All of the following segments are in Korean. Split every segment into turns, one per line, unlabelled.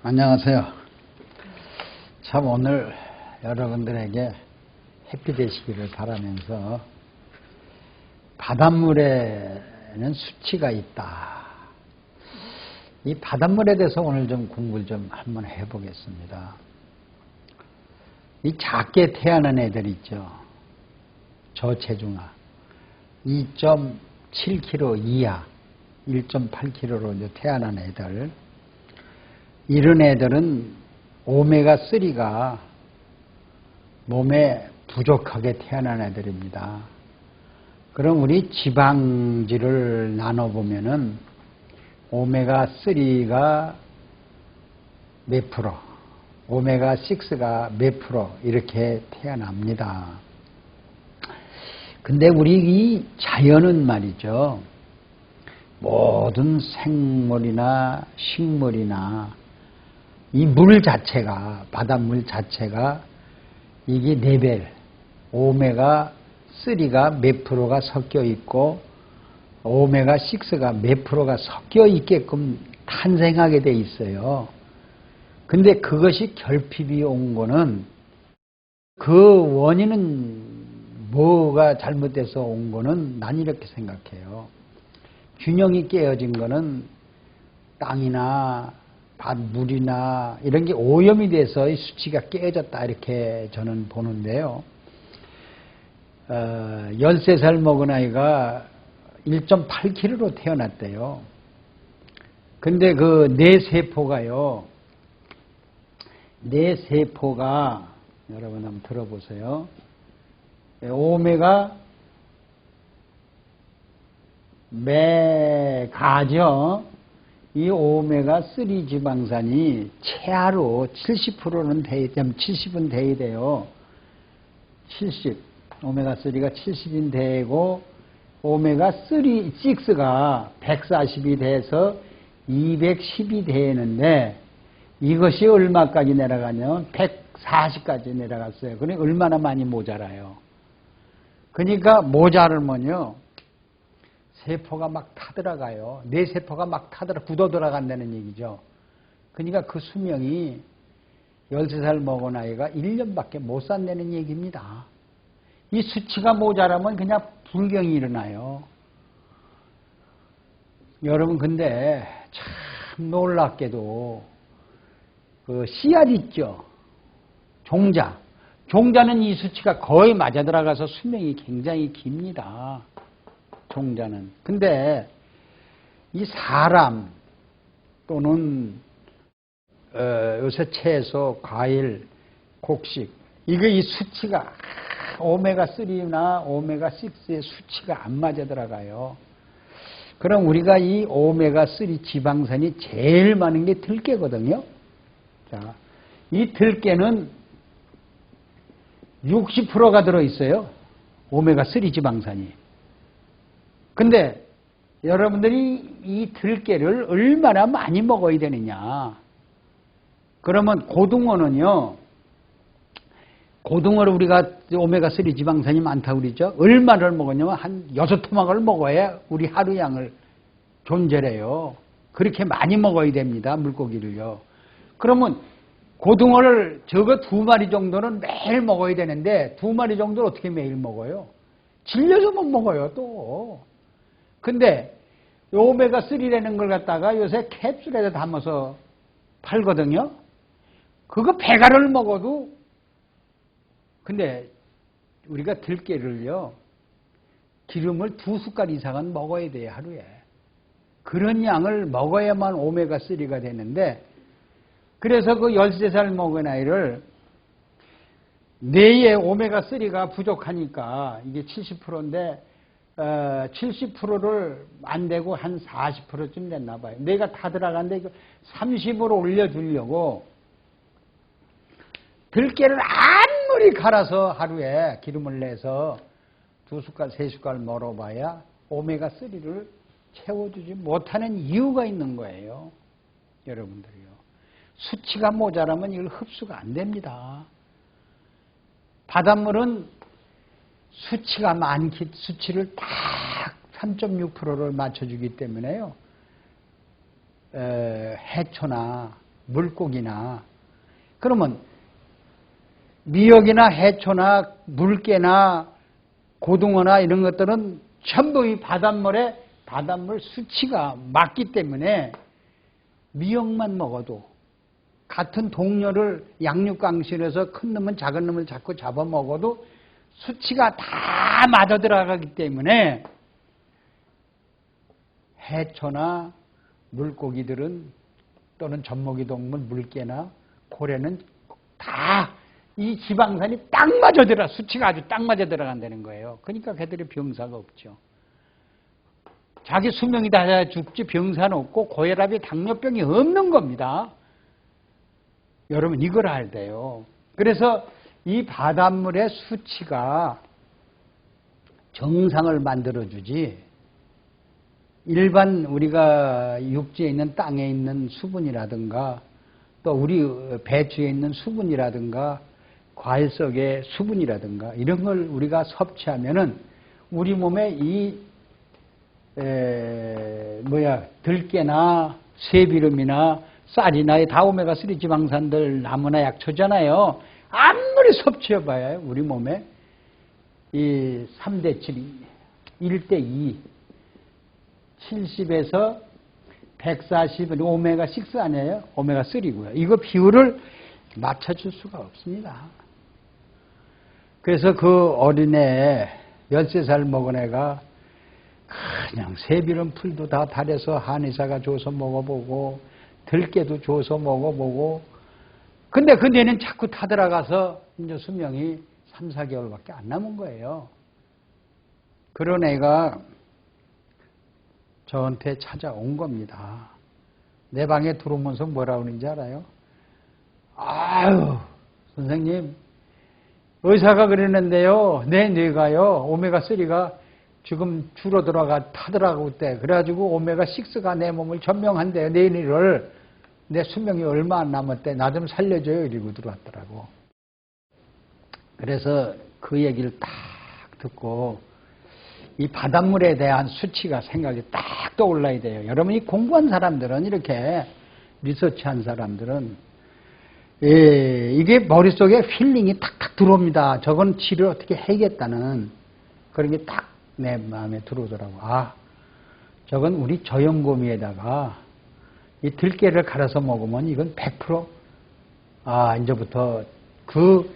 안녕하세요. 참 오늘 여러분들에게 해피 되시기를 바라면서 바닷물에는 수치가 있다. 이 바닷물에 대해서 오늘 좀 공부를 좀 한번 해보겠습니다. 이 작게 태어난 애들 있죠. 저체중아 2.7kg 이하 1.8kg로 이제 태어난 애들, 이런 애들은 오메가3가 몸에 부족하게 태어난 애들입니다. 그럼 우리 지방질을 나눠보면은 오메가3가 몇 프로, 오메가6가 몇 프로 이렇게 태어납니다. 근데 우리 이 자연은 말이죠. 모든 생물이나 식물이나 이 물 자체가, 바닷물 자체가 이게 레벨, 오메가3가 몇 프로가 섞여 있고 오메가6가 몇 프로가 섞여 있게끔 탄생하게 돼 있어요. 근데 그것이 결핍이 온 거는 그 원인은 뭐가 잘못돼서 온 거는 난 이렇게 생각해요. 균형이 깨어진 거는 땅이나 물이나 이런 게 오염이 돼서 이 수치가 깨졌다 이렇게 저는 보는데요. 13살 먹은 아이가 1.8kg로 태어났대요. 근데 그 뇌세포가요. 뇌세포가 여러분 한번 들어보세요. 메가죠. 이 오메가3 지방산이 최하로 70%는 70은 돼야 돼요. 70. 오메가3가 70인 되고 오메가3, 6가 140이 돼서 210이 되는데 이것이 얼마까지 내려가냐면 140까지 내려갔어요. 그러니까 얼마나 많이 모자라요. 그러니까 모자르면요. 세포가 막 타들어가요. 뇌세포가 막 굳어 들어간다는 얘기죠. 그러니까 그 수명이 13살 먹은 아이가 1년밖에 못 산다는 얘기입니다. 이 수치가 모자라면 그냥 불경이 일어나요. 여러분 근데 참 놀랍게도 그 씨앗 있죠. 종자는 이 수치가 거의 맞아 들어가서 수명이 굉장히 깁니다. 종자는. 근데 이 사람 또는 요새 채소, 과일, 곡식 이게 이 수치가 오메가3나 오메가6의 수치가 안 맞아 들어가요. 그럼 우리가 이 오메가3 지방산이 제일 많은 게 들깨거든요. 자, 이 들깨는 60%가 들어있어요. 오메가3 지방산이. 근데 여러분들이 이 들깨를 얼마나 많이 먹어야 되느냐. 그러면 고등어는요. 고등어를 우리가 오메가3 지방산이 많다고 그러죠. 얼마를 먹었냐면 한 6토막을 먹어야 우리 하루 양을 존재해요. 그렇게 많이 먹어야 됩니다. 물고기를요. 그러면 고등어를 적어 2마리 정도는 매일 먹어야 되는데 2마리 정도를 어떻게 매일 먹어요? 질려서 못 먹어요 또. 근데 오메가3라는 걸 갖다가 요새 캡슐에다 담아서 팔거든요. 그거 배갈을 먹어도. 근데 우리가 들깨를요. 기름을 2숟갈 이상은 먹어야 돼요 하루에. 그런 양을 먹어야만 오메가3가 되는데, 그래서 그 13살 먹은 아이를 뇌에 오메가3가 부족하니까 이게 70%인데 70%를 안 되고 한 40%쯤 됐나 봐요. 뇌가 다 들어갔는데 30으로 올려주려고 들깨를 아무리 갈아서 하루에 기름을 내서 2숟갈, 3숟갈 먹어봐야 오메가3를 채워주지 못하는 이유가 있는 거예요. 여러분들이요. 수치가 모자라면 이걸 흡수가 안 됩니다. 바닷물은 수치가 많기, 수치를 딱 3.6%를 맞춰주기 때문에요. 해초나 물고기나. 그러면 미역이나 해초나 물개나 고등어나 이런 것들은 전부 이 바닷물 수치가 맞기 때문에 미역만 먹어도 같은 동료를 양육강실에서 큰 놈은 작은 놈을 자꾸 잡아 먹어도 수치가 다 맞아 들어가기 때문에 해초나 물고기들은 또는 젖먹이 동물 물개나 고래는 다 이 지방산이 딱 맞아 들어 수치가 아주 딱 맞아 들어간다는 거예요. 그러니까 걔들이 병사가 없죠. 자기 수명이 다 죽지 병사는 없고 고혈압이 당뇨병이 없는 겁니다. 여러분 이걸 알아야 돼요. 그래서 이 바닷물의 수치가 정상을 만들어주지 일반 우리가 육지에 있는 땅에 있는 수분이라든가 또 우리 배추에 있는 수분이라든가 과일 속의 수분이라든가 이런 걸 우리가 섭취하면은 우리 몸에 이 들깨나 쇠비름이나 쌀이나 다 오메가3 지방산들 나무나 약초잖아요. 아무리 섭취해봐야 우리 몸에 이 3대7, 1대2, 70에서 140은 오메가6 아니에요? 오메가3고요. 이거 비율을 맞춰줄 수가 없습니다. 그래서 그 어린애 13살 먹은 애가 그냥 새비름 풀도 다 달여서 한의사가 줘서 먹어보고 들깨도 줘서 먹어보고 근데 그 뇌는 자꾸 타들어가서 이제 수명이 3, 4개월밖에 안 남은 거예요. 그런 애가 저한테 찾아온 겁니다. 내 방에 들어오면서 뭐라 그러는지 알아요? 아유, 선생님, 의사가 그랬는데요. 내 뇌가요, 오메가3가 지금 줄어들어가 타더라고 그때. 그래가지고 오메가6가 내 몸을 점령한대요. 내 뇌를. 내 수명이 얼마 안 남았대. 나 좀 살려줘요. 이러고 들어왔더라고. 그래서 그 얘기를 딱 듣고 이 바닷물에 대한 수치가 생각이 딱 떠올라야 돼요. 여러분이 공부한 사람들은 이렇게 리서치한 사람들은 이게 머릿속에 필링이 탁탁 들어옵니다. 저건 치료 어떻게 해야겠다는 그런 게 딱 내 마음에 들어오더라고. 아, 저건 우리 저염고미에다가 이 들깨를 갈아서 먹으면 이건 100% 이제부터 그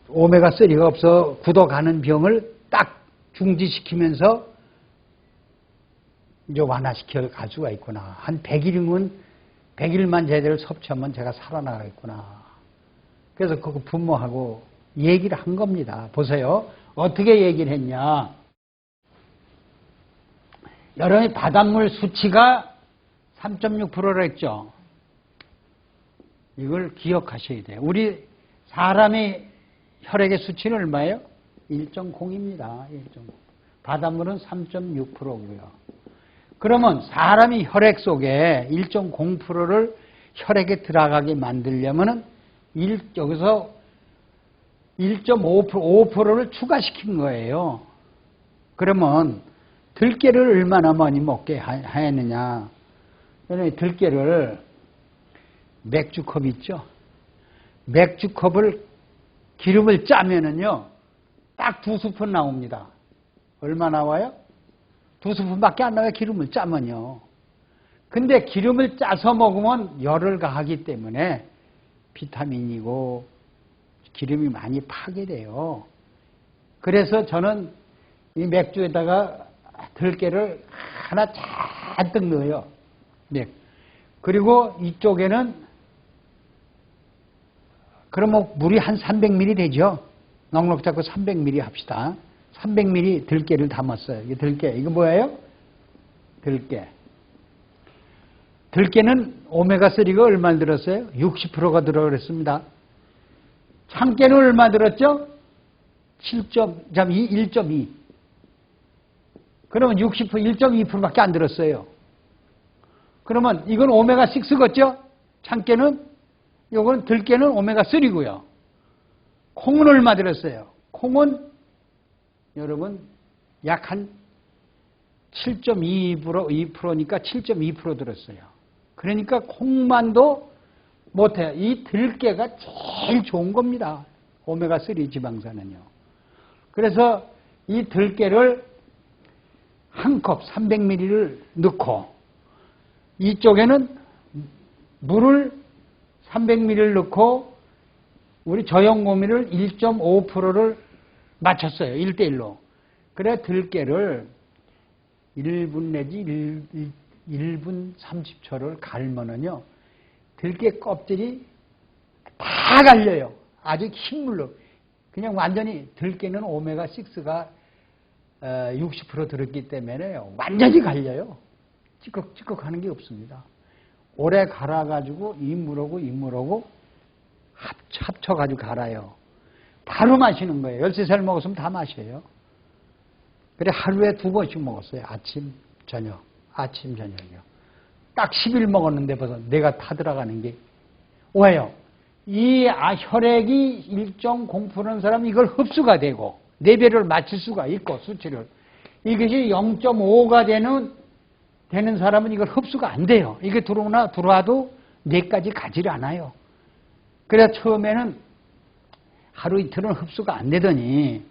오메가3가 없어 굳어가는 병을 딱 중지시키면서 이제 완화시켜 갈 수가 있구나. 한 100일이면 100일만 제대로 섭취하면 제가 살아나가겠구나. 그래서 그 부모하고 얘기를 한 겁니다. 보세요. 어떻게 얘기를 했냐. 여러분이 바닷물 수치가 3.6%라 했죠. 이걸 기억하셔야 돼요. 우리 사람의 혈액의 수치는 얼마예요? 1.0입니다. 1.0. 바닷물은 3.6%고요. 그러면 사람이 혈액 속에 1.0%를 혈액에 들어가게 만들려면은 여기서 1.5%, 5%를 추가시킨 거예요. 그러면 들깨를 얼마나 많이 먹게 하느냐. 들깨를 맥주컵 있죠? 맥주컵을 기름을 짜면은요, 딱 2스푼 나옵니다. 얼마 나와요? 2스푼밖에 안 나와요. 기름을 짜면요. 근데 기름을 짜서 먹으면 열을 가하기 때문에 비타민이고 기름이 많이 파괴돼요. 그래서 저는 이 맥주에다가 들깨를 하나 잔뜩 넣어요. 네. 그리고 이쪽에는 그러면 물이 한 300ml 되죠. 넉넉 잡고 300ml 합시다. 300ml 들깨를 담았어요. 이게 들깨. 이거 뭐예요? 들깨. 들깨는 오메가3가 얼마 들었어요? 60%가 들어그랬습니다. 참깨는 얼마 들었죠? 1.2. 그러면 1.2%밖에 안 들었어요. 그러면 이건 오메가6겠죠? 참깨는, 요건 들깨는 오메가3고요. 콩은 얼마 들었어요? 콩은 여러분 약 한 7.2%니까 7.2% 들었어요. 그러니까 콩만도 못해요. 이 들깨가 제일 좋은 겁니다. 오메가3 지방산은요. 그래서 이 들깨를 한 컵 300ml를 넣고 이쪽에는 물을 300ml를 넣고 우리 저염고미를 1.5%를 맞췄어요. 1대1로. 그래 들깨를 1분 내지 1분 30초를 갈면은요. 들깨 껍질이 다 갈려요. 아주 흰물로. 그냥 완전히 들깨는 오메가6가 60% 들었기 때문에 완전히 갈려요. 찌꺽찌꺽 하는 게 없습니다. 오래 갈아가지고 이 물하고 합쳐가지고 갈아요. 바로 마시는 거예요. 13살 먹었으면 다 마셔요. 그래 하루에 2번씩 먹었어요. 아침, 저녁. 아침, 저녁이요. 딱 10일 먹었는데 벌써 내가 타들어가는 게 왜요? 이 혈액이 일정 공포하는 사람은 이걸 흡수가 되고 뇌배를 맞출 수가 있고 수치를 이것이 0.5가 되는 사람은 이걸 흡수가 안 돼요. 이게 들어와도 뇌까지 가지를 않아요. 그래서 처음에는 하루 이틀은 흡수가 안 되더니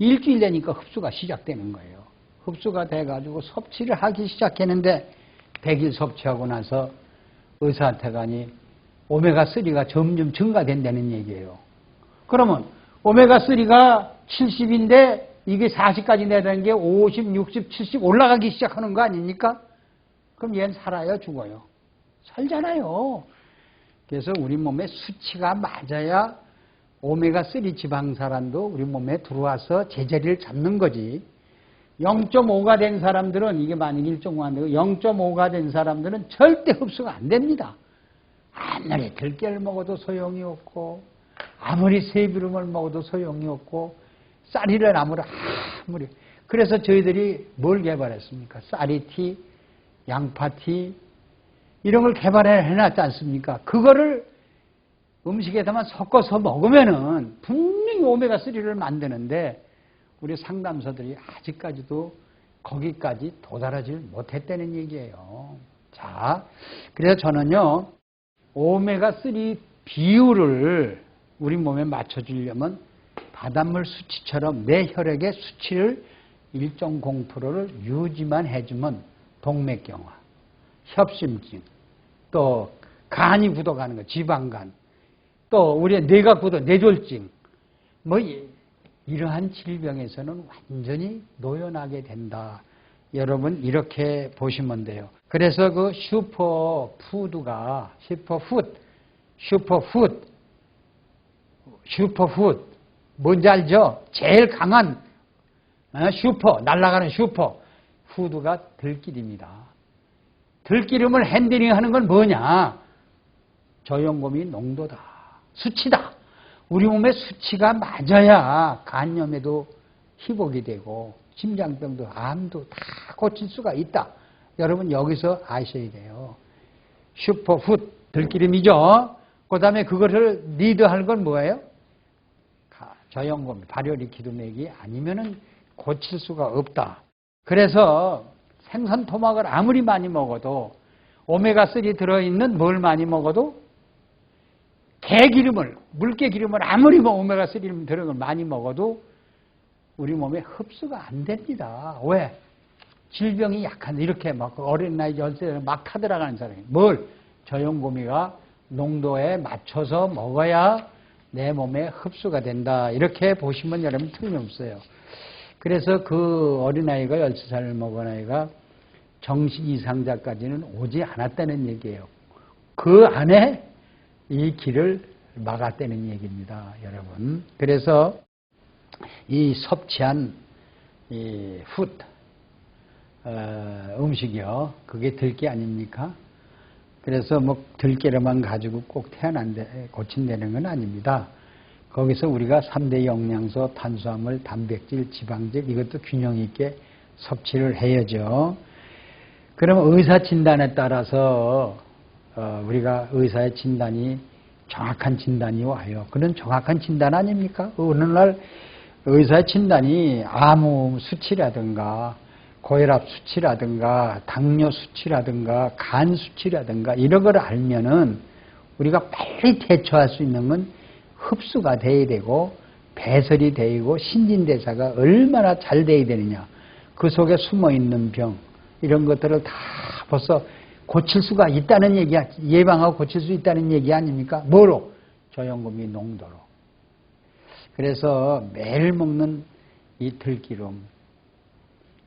일주일 되니까 흡수가 시작되는 거예요. 흡수가 돼가지고 섭취를 하기 시작했는데 100일 섭취하고 나서 의사한테 가니 오메가3가 점점 증가된다는 얘기예요. 그러면 오메가3가 70인데 이게 40까지 내다는 게 50, 60, 70 올라가기 시작하는 거 아닙니까? 그럼 얘는 살아요, 죽어요? 살잖아요. 그래서 우리 몸에 수치가 맞아야 오메가3 지방산도 우리 몸에 들어와서 제자리를 잡는 거지. 0.5가 된 사람들은 이게 만약 1.5가 안 되고 0.5가 된 사람들은 절대 흡수가 안 됩니다. 아무리 들깨를 먹어도 소용이 없고 아무리 새비름을 먹어도 소용이 없고 쌀이를 아무리 그래서 저희들이 뭘 개발했습니까? 쌀이티, 양파티 이런 걸 개발해놨지 않습니까? 그거를 음식에다만 섞어서 먹으면은 분명히 오메가3를 만드는데 우리 상담사들이 아직까지도 거기까지 도달하지 못했다는 얘기예요. 자, 그래서 저는요, 오메가3 비율을 우리 몸에 맞춰주려면 바닷물 수치처럼 내 혈액의 수치를 일정 공포를 유지만 해주면 동맥경화, 협심증, 또 간이 굳어가는 거, 지방간, 또 우리의 뇌가 굳어, 뇌졸증, 뭐 이러한 질병에서는 완전히 노연하게 된다. 여러분 이렇게 보시면 돼요. 그래서 그 슈퍼푸드 뭔지 알죠? 제일 강한 날아가는 슈퍼푸드가 들기름이다. 들기름을 핸들링하는 건 뭐냐? 저염고미 농도다. 수치다. 우리 몸에 수치가 맞아야 간염에도 회복이 되고 심장병도 암도 다 고칠 수가 있다. 여러분 여기서 아셔야 돼요. 슈퍼푸드 들기름이죠. 그 다음에 그것을 리드할 건 뭐예요? 저염고미, 발열이키도 맥이 아니면은 고칠 수가 없다. 그래서 생선 토막을 아무리 많이 먹어도 오메가3 들어있는 뭘 많이 먹어도 개기름을, 물개기름을 아무리 오메가3 들어있는 걸 많이 먹어도 우리 몸에 흡수가 안 됩니다. 왜? 질병이 약한데 이렇게 막 어린 나이 10세 막 타들어가는 사람이 뭘? 저염고미가 농도에 맞춰서 먹어야 내 몸에 흡수가 된다. 이렇게 보시면 여러분 틀림없어요. 그래서 그 어린아이가 13살을 먹은 아이가 정신 이상자까지는 오지 않았다는 얘기예요. 그 안에 이 길을 막았다는 얘기입니다. 여러분. 그래서 이 섭취한 이 음식이요. 그게 들깨 아닙니까? 그래서 뭐 들깨로만 가지고 꼭 고친다는 건 아닙니다. 거기서 우리가 3대 영양소, 탄수화물, 단백질, 지방질 이것도 균형 있게 섭취를 해야죠. 그러면 의사 진단에 따라서 우리가 의사의 진단이 정확한 진단이 와요. 그런 정확한 진단 아닙니까? 어느 날 의사의 진단이 아무 수치라든가 고혈압 수치라든가 당뇨 수치라든가 간 수치라든가 이런 걸 알면은 우리가 빨리 대처할 수 있는 건 흡수가 돼야 되고 배설이 되고 신진대사가 얼마나 잘 돼야 되느냐. 그 속에 숨어있는 병 이런 것들을 다 벌써 고칠 수가 있다는 얘기야. 예방하고 고칠 수 있다는 얘기 아닙니까? 뭐로? 저염금이 농도로. 그래서 매일 먹는 이 들기름.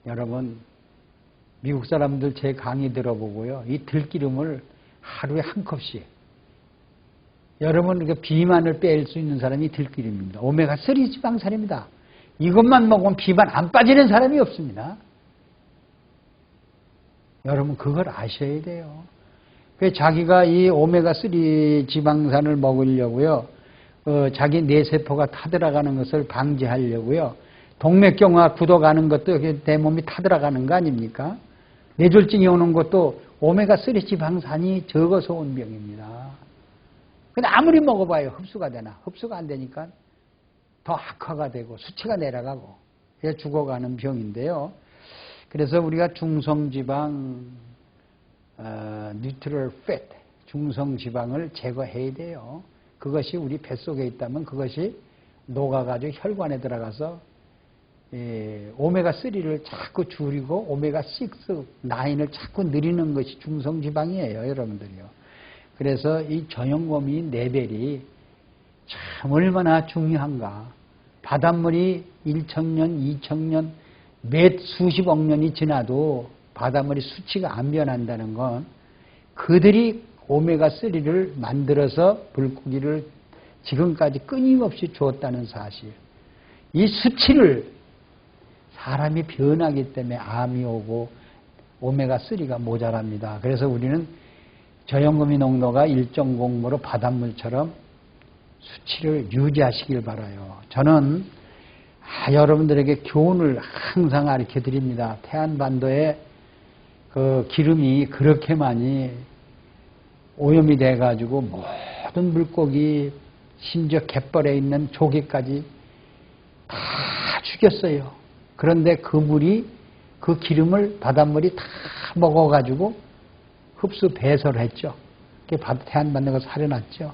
여러분 미국 사람들 제 강의 들어보고요. 이 들기름을 하루에 한 컵씩. 여러분 비만을 뺄 수 있는 사람이 들기름입니다. 오메가3 지방산입니다. 이것만 먹으면 비만 안 빠지는 사람이 없습니다. 여러분 그걸 아셔야 돼요. 자기가 이 오메가3 지방산을 먹으려고요. 자기 뇌세포가 타들어가는 것을 방지하려고요. 동맥경화 굳어가는 것도 내 몸이 타들어가는 거 아닙니까? 뇌졸중이 오는 것도 오메가3 지방산이 적어서 온 병입니다. 근데 아무리 먹어봐요. 흡수가 되나? 흡수가 안 되니까 더 악화가 되고 수치가 내려가고 죽어가는 병인데요. 그래서 우리가 중성지방, 뉴트럴 팻, 중성지방을 제거해야 돼요. 그것이 우리 뱃속에 있다면 그것이 녹아가지고 혈관에 들어가서 오메가3를 자꾸 줄이고 오메가6, 9을 자꾸 늘리는 것이 중성지방이에요. 여러분들이요. 그래서 이 저염금이 레벨이 참 얼마나 중요한가. 바닷물이 1,000년, 2,000년, 몇 수십억 년이 지나도 바닷물이 수치가 안 변한다는 건 그들이 오메가3를 만들어서 물고기를 지금까지 끊임없이 주었다는 사실. 이 수치를 사람이 변하기 때문에 암이 오고 오메가3가 모자랍니다. 그래서 우리는 저염금이 농도가 1.0으로 바닷물처럼 수치를 유지하시길 바라요. 저는 여러분들에게 교훈을 항상 가르쳐 드립니다. 태안반도에 그 기름이 그렇게 많이 오염이 돼가지고 모든 물고기, 심지어 갯벌에 있는 조개까지 다 죽였어요. 그런데 그 물이, 그 기름을 바닷물이 다 먹어가지고 흡수 배설을 했죠. 태안반도가 살려놨죠.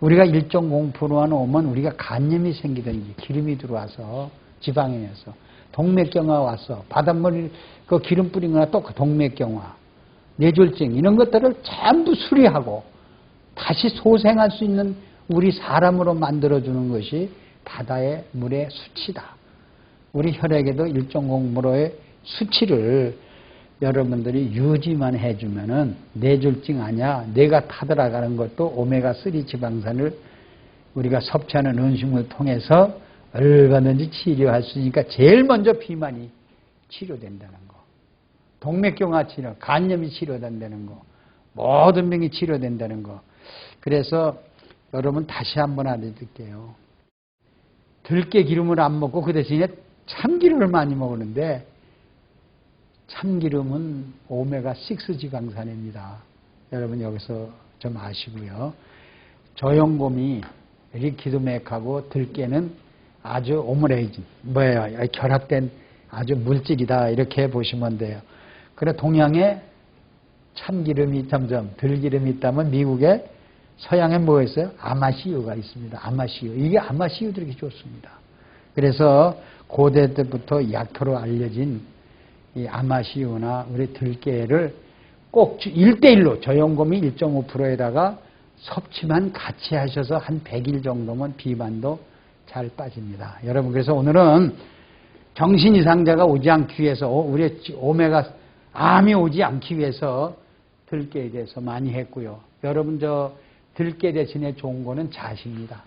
우리가 1.0%만 오면 우리가 간염이 생기든지 기름이 들어와서 지방에서 동맥경화 와서 바닷물 그 기름 뿌린 거나 또 동맥경화, 뇌졸중 이런 것들을 전부 수리하고 다시 소생할 수 있는 우리 사람으로 만들어주는 것이 바다의 물의 수치다. 우리 혈액에도 1.0%의 수치를 여러분들이 유지만 해주면은 뇌졸중 아니야. 뇌가 타들어가는 것도 오메가3 지방산을 우리가 섭취하는 음식물을 통해서 얼마든지 치료할 수 있으니까 제일 먼저 비만이 치료된다는 거. 동맥경화 치료, 간염이 치료된다는 거. 모든 병이 치료된다는 거. 그래서 여러분 다시 한번 알려드릴게요. 들깨 기름을 안 먹고 그 대신에 참기름을 많이 먹는데 참기름은 오메가6 지방산입니다. 여러분 여기서 좀 아시고요. 저염금이 리퀴드맥하고 들깨는 아주 오므레이진, 결합된 아주 물질이다 이렇게 보시면 돼요. 그래 동양에 참기름이 점점 들기름이 있다면 미국에 서양에 뭐 있어요? 아마시유가 있습니다. 아마시유. 이게 아마시유들이 좋습니다. 그래서 고대 때부터 약효로 알려진 이 아마시유나 우리 들깨를 꼭 1대1로 저염금이 1.5%에다가 섭취만 같이 하셔서 한 100일 정도면 비만도 잘 빠집니다. 여러분 그래서 오늘은 정신 이상자가 오지 않기 위해서 우리 오메가 암이 오지 않기 위해서 들깨에 대해서 많이 했고요. 여러분 들깨 대신에 좋은 거는 잣입니다.